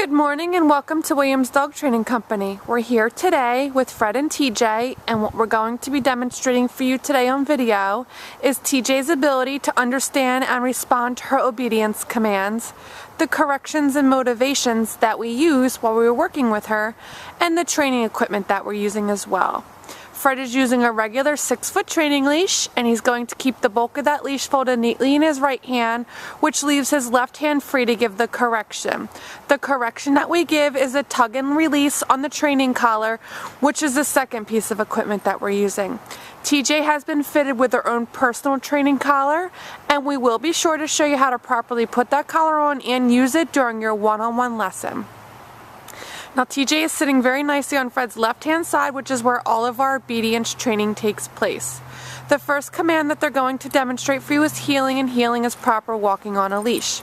Good morning and welcome to Williams Dog Training Company. We're here today with Fred and TJ, and what we're going to be demonstrating for you today on video is TJ's ability to understand and respond to her obedience commands, the corrections and motivations that we use while we were working with her, and the training equipment that we're using as well. Fred is using a regular 6-foot training leash, and he's going to keep the bulk of that leash folded neatly in his right hand, which leaves his left hand free to give the correction. The correction that we give is a tug and release on the training collar, which is the second piece of equipment that we're using. TJ has been fitted with her own personal training collar, and we will be sure to show you how to properly put that collar on and use it during your one-on-one lesson. Now TJ is sitting very nicely on Fred's left-hand side, which is where all of our obedience training takes place. The first command that they're going to demonstrate for you is heeling, and heeling is proper walking on a leash.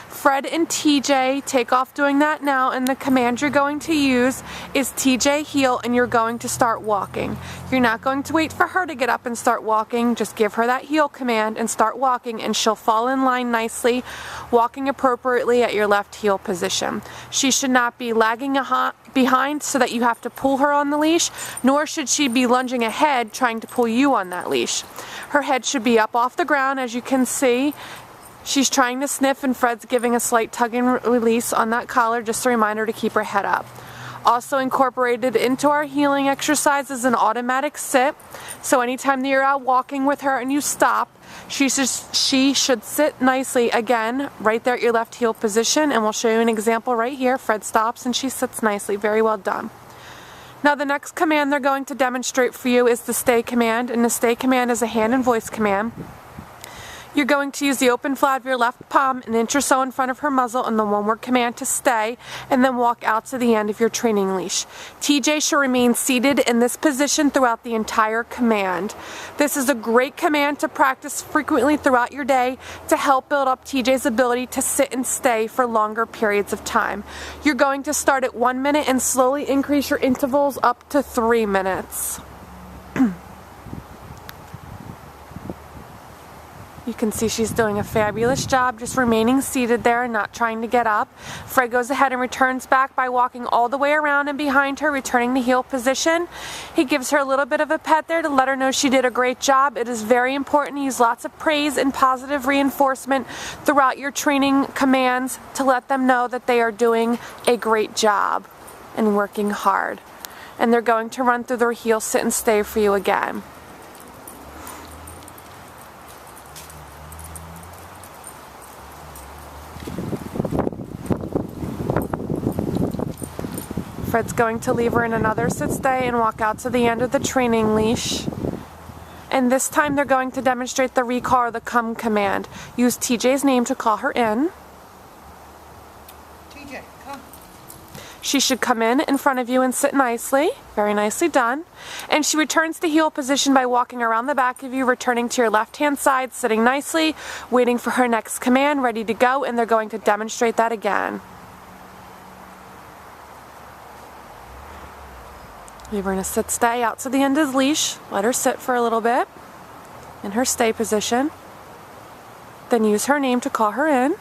Fred and TJ take off doing that now, and the command you're going to use is TJ heel, and you're going to start walking. You're not going to wait for her to get up and start walking. Just give her that heel command and start walking, and she'll fall in line nicely, walking appropriately at your left heel position. She should not be lagging behind so that you have to pull her on the leash, nor should she be lunging ahead trying to pull you on that leash. Her head should be up off the ground. As you can see, she's trying to sniff, and Fred's giving a slight tug and release on that collar, just a reminder to keep her head up. Also incorporated into our heeling exercise is an automatic sit. So anytime that you're out walking with her and you stop, she should sit nicely, again, right there at your left heel position, and we'll show you an example right here. Fred stops and she sits nicely. Very well done. Now the next command they're going to demonstrate for you is the stay command, and the stay command is a hand and voice command. You're going to use the open flat of your left palm an inch or so in front of her muzzle and the one-word command to stay, and then walk out to the end of your training leash. TJ should remain seated in this position throughout the entire command. This is a great command to practice frequently throughout your day to help build up TJ's ability to sit and stay for longer periods of time. You're going to start at 1 minute and slowly increase your intervals up to 3 minutes. You can see she's doing a fabulous job just remaining seated there and not trying to get up. Fred goes ahead and returns back by walking all the way around and behind her, returning the heel position. He gives her a little bit of a pet there to let her know she did a great job. It is very important to use lots of praise and positive reinforcement throughout your training commands to let them know that they are doing a great job and working hard. And they're going to run through their heel sit and stay for you again. Fred's going to leave her in another sit stay and walk out to the end of the training leash. And this time they're going to demonstrate the recall or the come command. Use TJ's name to call her in. TJ, come. She should come in front of you and sit nicely. Very nicely done. And she returns to heel position by walking around the back of you, returning to your left-hand side, sitting nicely, waiting for her next command, ready to go, and they're going to demonstrate that again. Leave her in a sit stay out to the end of the leash. Let her sit for a little bit in her stay position. Then use her name to call her in.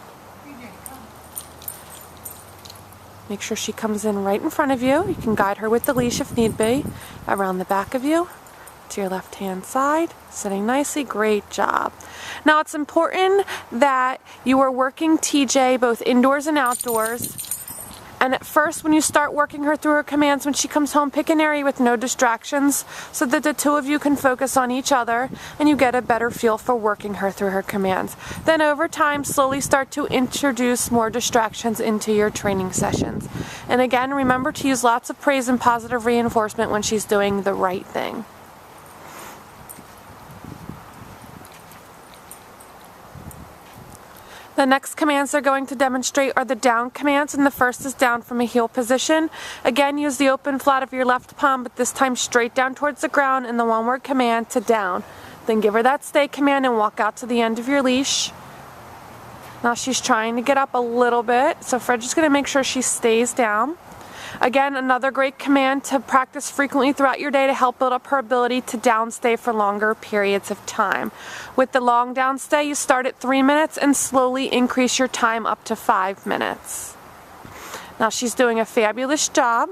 Make sure she comes in right in front of you. You can guide her with the leash if need be. Around the back of you to your left hand side, sitting nicely. Great job. Now it's important that you are working TJ both indoors and outdoors. And at first, when you start working her through her commands, when she comes home, pick an area with no distractions so that the two of you can focus on each other and you get a better feel for working her through her commands. Then over time, slowly start to introduce more distractions into your training sessions. And again, remember to use lots of praise and positive reinforcement when she's doing the right thing. The next commands they're going to demonstrate are the down commands, and the first is down from a heel position. Again, use the open flat of your left palm, but this time straight down towards the ground, and the one-word command to down. Then give her that stay command and walk out to the end of your leash. Now she's trying to get up a little bit, so Fred's just going to make sure she stays down. Again, another great command to practice frequently throughout your day to help build up her ability to downstay for longer periods of time. With the long downstay, you start at 3 minutes and slowly increase your time up to 5 minutes. Now she's doing a fabulous job.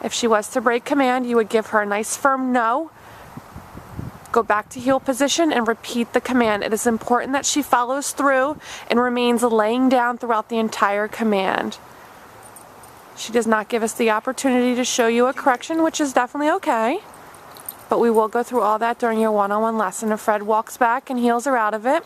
If she was to break command, you would give her a nice firm no. Go back to heel position and repeat the command. It is important that she follows through and remains laying down throughout the entire command. She does not give us the opportunity to show you a correction, which is definitely okay. But we will go through all that during your one-on-one lesson. If Fred walks back and heels are out of it.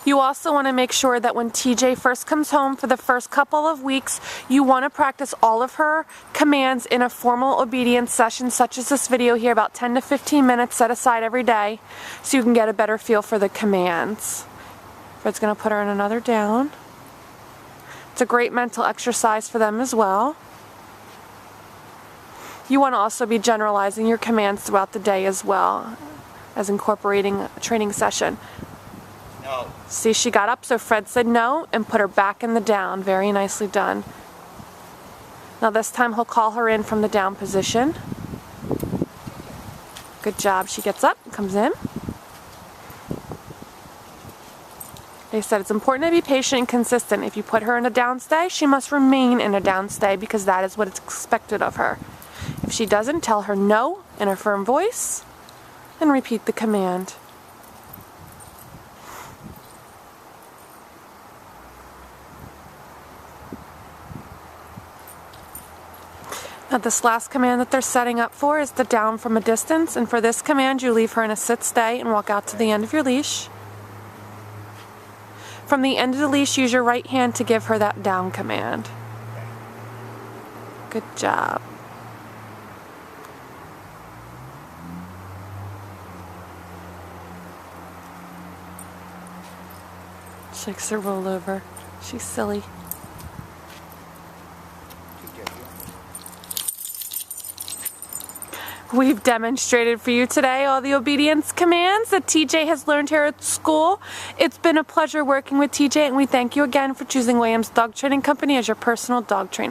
You also want to make sure that when TJ first comes home for the first couple of weeks, you want to practice all of her commands in a formal obedience session, such as this video here, about 10 to 15 minutes set aside every day, so you can get a better feel for the commands. Fred's going to put her in another down. It's a great mental exercise for them as well. You want to also be generalizing your commands throughout the day as well, as incorporating a training session. No. See, she got up, so Fred said no and put her back in the down. Very nicely done. Now this time he'll call her in from the down position. Good job. She gets up, comes in. They said it's important to be patient and consistent. If you put her in a down stay, she must remain in a down stay because that is what is expected of her. If she doesn't, tell her no in a firm voice and repeat the command. Now this last command that they're setting up for is the down from a distance, and for this command you leave her in a sit stay and walk out to the end of your leash. From the end of the leash, use your right hand to give her that down command. Good job. She likes to roll over. She's silly. We've demonstrated for you today all the obedience commands that TJ has learned here at school. It's been a pleasure working with TJ, and we thank you again for choosing Williams Dog Training Company as your personal dog trainer.